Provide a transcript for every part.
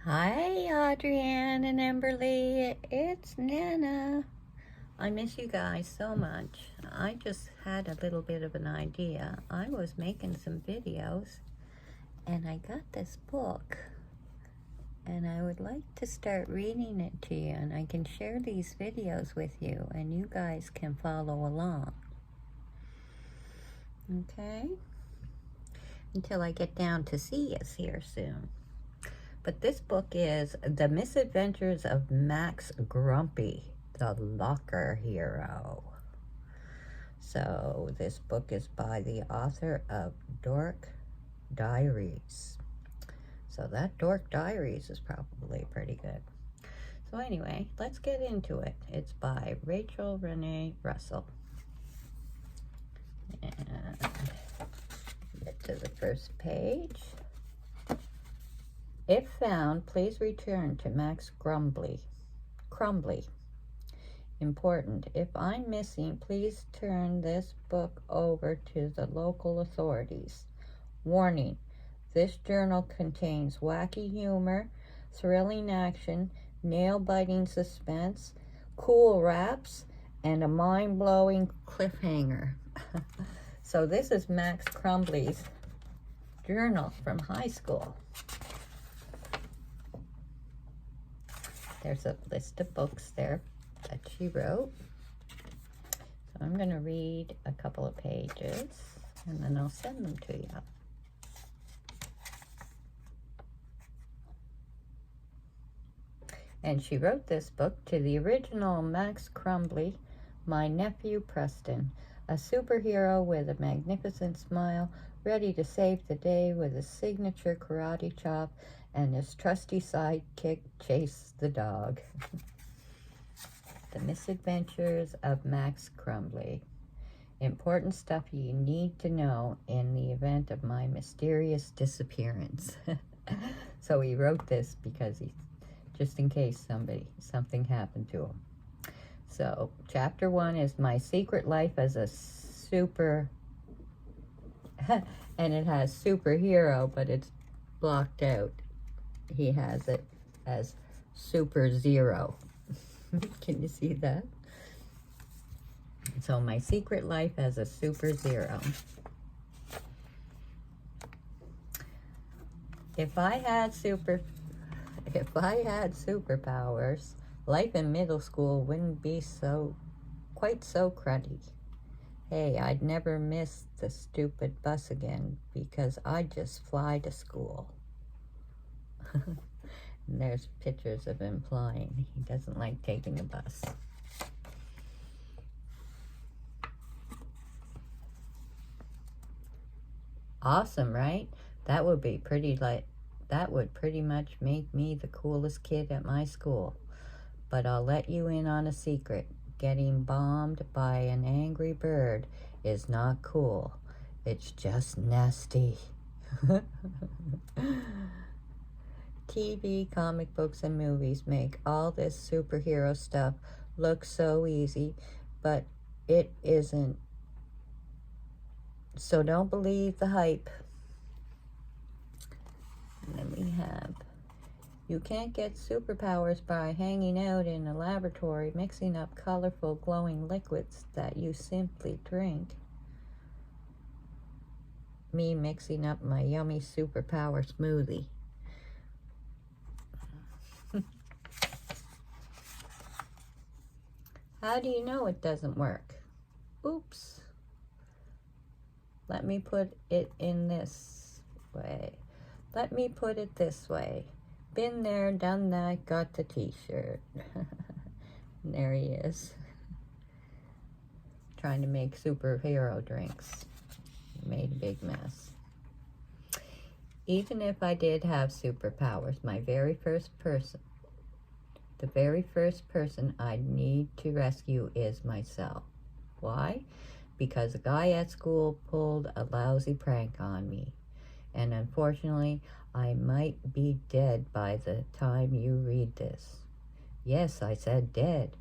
Hi, Adrienne and Emberly. It's Nana. I miss you guys so much. I just had a little bit of an idea. I was making some videos and I got this book and I would like to start reading it to you, and I can share these videos with you and you guys can follow along. Okay? Until I get down to see us here soon. But this book is The Misadventures of Max Grumpy, the Locker Hero. So this book is by the author of Dork Diaries. So that Dork Diaries is probably pretty good. So anyway, let's get into it. It's by Rachel Renee Russell. And get to the first page. If found, please return to Max Crumbly. Important. If I'm missing, please turn this book over to the local authorities. Warning. This journal contains wacky humor, thrilling action, nail-biting suspense, cool raps, and a mind-blowing cliffhanger. So this is Max Crumbly's journal from high school. There's a list of books there that she wrote. So I'm going to read a couple of pages and then I'll send them to you. And she wrote this book to the original Max Crumbly, my nephew Preston, a superhero with a magnificent smile, ready to save the day with a signature karate chop, and his trusty sidekick, Chase the dog. The Misadventures of Max Crumbly. Important stuff you need to know in the event of my mysterious disappearance. So he wrote this because just in case something happened to him. So chapter 1 is my secret life as a super, and it has superhero, but it's blocked out. He has it as Super Zero. Can you see that? So my secret life as a Super Zero. If I had superpowers, life in middle school wouldn't be quite so cruddy. Hey, I'd never miss the stupid bus again because I'd just fly to school. And there's pictures of him flying. He doesn't like taking the bus. Awesome, right? That would pretty much make me the coolest kid at my school. But I'll let you in on a secret. Getting bombed by an angry bird is not cool. It's just nasty. TV, comic books, and movies make all this superhero stuff look so easy, but it isn't. So don't believe the hype. And then we have, you can't get superpowers by hanging out in a laboratory mixing up colorful glowing liquids that you simply drink. Me mixing up my yummy superpower smoothie. How do you know it doesn't work? Oops. Let me put it in this way. Let me put it this way. Been there, done that, got the t-shirt. There he is. Trying to make superhero drinks. Made a big mess. Even if I did have superpowers, the very first person I'd need to rescue is myself. Why? Because a guy at school pulled a lousy prank on me. And unfortunately, I might be dead by the time you read this. Yes, I said dead.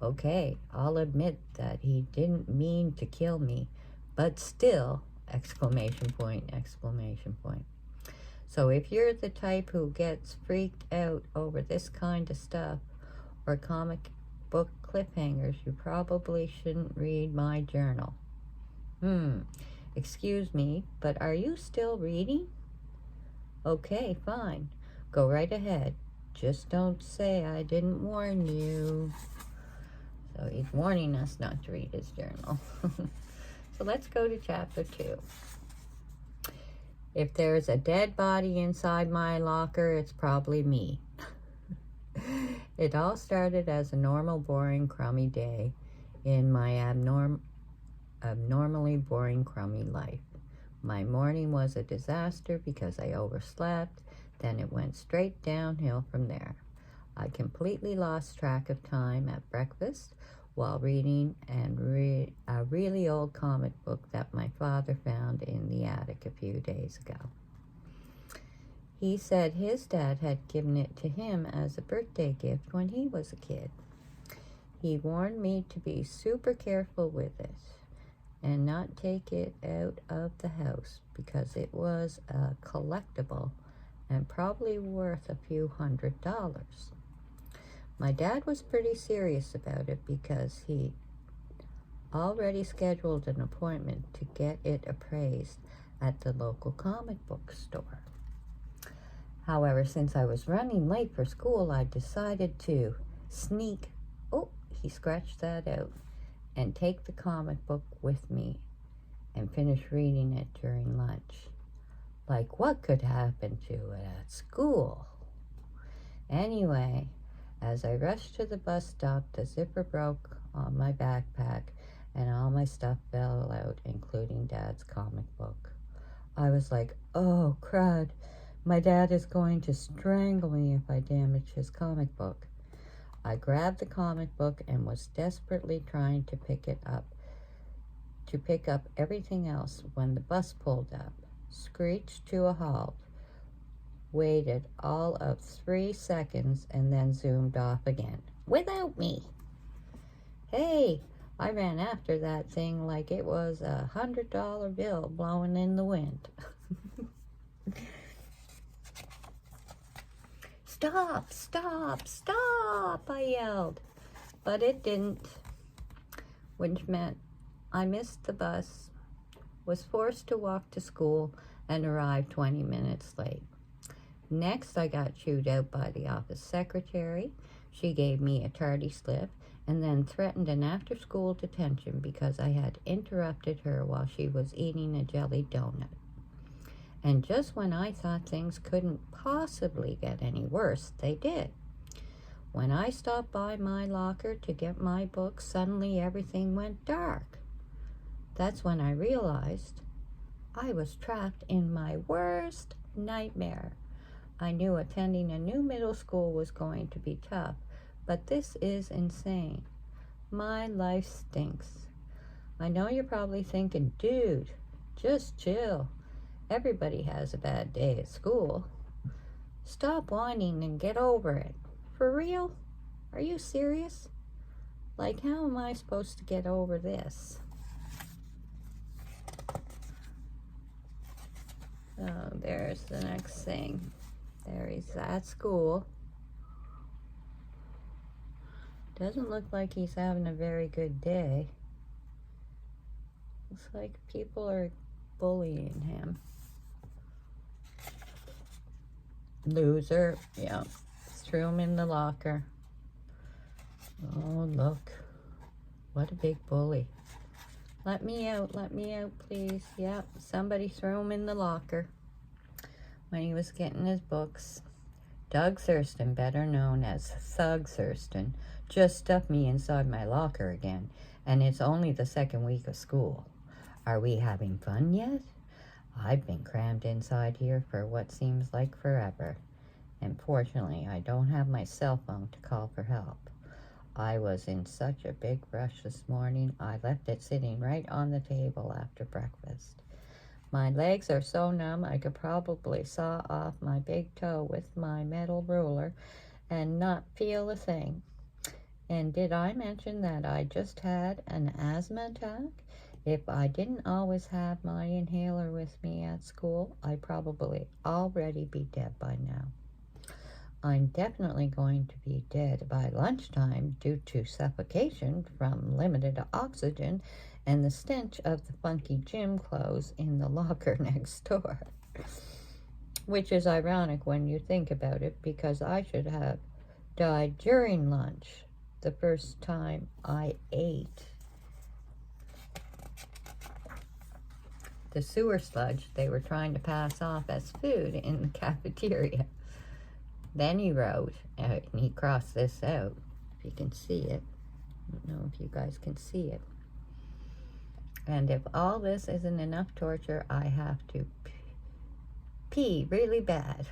Okay, I'll admit that he didn't mean to kill me, but still, exclamation point, exclamation point. So if you're the type who gets freaked out over this kind of stuff or comic book cliffhangers, you probably shouldn't read my journal. Excuse me, but are you still reading? Okay, fine. Go right ahead. Just don't say I didn't warn you. So he's warning us not to read his journal. So let's go to chapter 2. If there's a dead body inside my locker, it's probably me. It all started as a normal, boring, crummy day in my abnormally boring, crummy life. My morning was a disaster because I overslept. Then it went straight downhill from there. I completely lost track of time at breakfast while reading a really old comic book that my father found in the attic a few days ago. He said his dad had given it to him as a birthday gift when he was a kid. He warned me to be super careful with it and not take it out of the house because it was a collectible and probably worth a few $100s. My dad was pretty serious about it because he already scheduled an appointment to get it appraised at the local comic book store. However, since I was running late for school, I decided to sneak, he scratched that out, and take the comic book with me and finish reading it during lunch. Like, what could happen to it at school? Anyway, as I rushed to the bus stop, the zipper broke on my backpack and all my stuff fell out, including Dad's comic book. I was like, oh, crud. My dad is going to strangle me if I damage his comic book. I grabbed the comic book and was desperately trying to pick up everything else when the bus pulled up, screeched to a halt, waited all of 3 seconds, and then zoomed off again, without me. Hey, I ran after that thing like it was a $100 bill blowing in the wind. Stop, stop, stop, I yelled. But it didn't, which meant I missed the bus, was forced to walk to school, and arrived 20 minutes late. Next, I got chewed out by the office secretary. She gave me a tardy slip and then threatened an after-school detention because I had interrupted her while she was eating a jelly donut. And just when I thought things couldn't possibly get any worse, they did. When I stopped by my locker to get my books, suddenly everything went dark. That's when I realized I was trapped in my worst nightmare. I knew attending a new middle school was going to be tough, but this is insane. My life stinks. I know you're probably thinking, dude, just chill. Everybody has a bad day at school. Stop whining and get over it. For real? Are you serious? Like, how am I supposed to get over this? Oh, there's the next thing. There he's at school. Doesn't look like he's having a very good day. Looks like people are bullying him. Loser. Yeah. Threw him in the locker. Oh, look. What a big bully. Let me out, please. Yep, somebody threw him in the locker when he was getting his books. Doug Thurston, better known as Thug Thurston, just stuffed me inside my locker again, and it's only the second week of school. Are we having fun yet? I've been crammed inside here for what seems like forever. And fortunately, I don't have my cell phone to call for help. I was in such a big rush this morning, I left it sitting right on the table after breakfast. My legs are so numb I could probably saw off my big toe with my metal ruler and not feel a thing. And did I mention that I just had an asthma attack? If I didn't always have my inhaler with me at school, I'd probably already be dead by now. I'm definitely going to be dead by lunchtime due to suffocation from limited oxygen and the stench of the funky gym clothes in the locker next door. Which is ironic when you think about it, because I should have died during lunch, the first time I ate the sewer sludge they were trying to pass off as food in the cafeteria. Then he wrote, and he crossed this out, if you can see it. I don't know if you guys can see it. And if all this isn't enough torture, I have to pee really bad.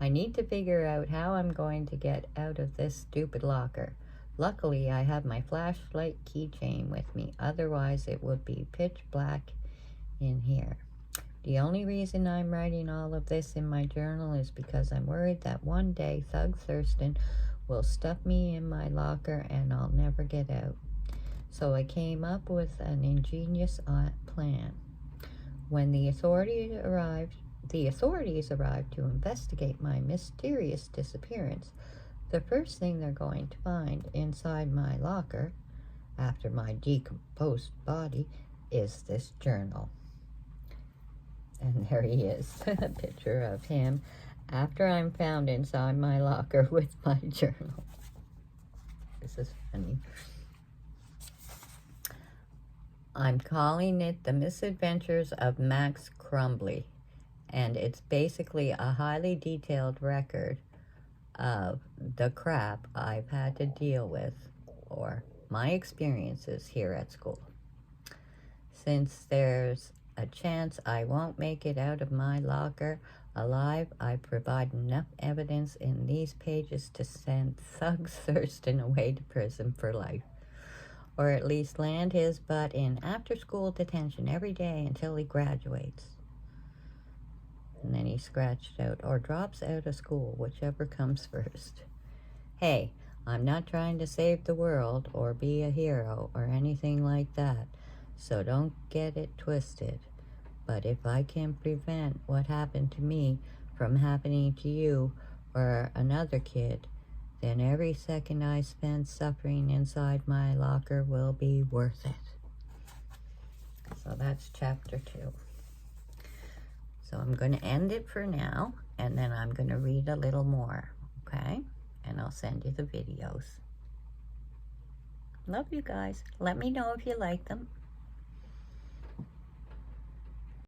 I need to figure out how I'm going to get out of this stupid locker. Luckily, I have my flashlight keychain with me. Otherwise, it would be pitch black in here. The only reason I'm writing all of this in my journal is because I'm worried that one day Thug Thurston will stuff me in my locker and I'll never get out. So I came up with an ingenious plan. When the authorities arrived to investigate my mysterious disappearance, the first thing they're going to find inside my locker, after my decomposed body, is this journal. And there he is, a picture of him after I'm found inside my locker with my journal. This is funny. I'm calling it The Misadventures of Max Crumbly, and it's basically a highly detailed record of the crap I've had to deal with, or my experiences here at school. Since there's a chance I won't make it out of my locker alive, I provide enough evidence in these pages to send Thug Thurston away to prison for life, or at least land his butt in after-school detention every day until he graduates. And then he scratched out, or drops out of school, whichever comes first. Hey, I'm not trying to save the world or be a hero or anything like that, so don't get it twisted. But if I can prevent what happened to me from happening to you or another kid, then every second I spend suffering inside my locker will be worth it. So that's chapter 2. So I'm going to end it for now, and then I'm going to read a little more, okay? And I'll send you the videos. Love you guys. Let me know if you like them.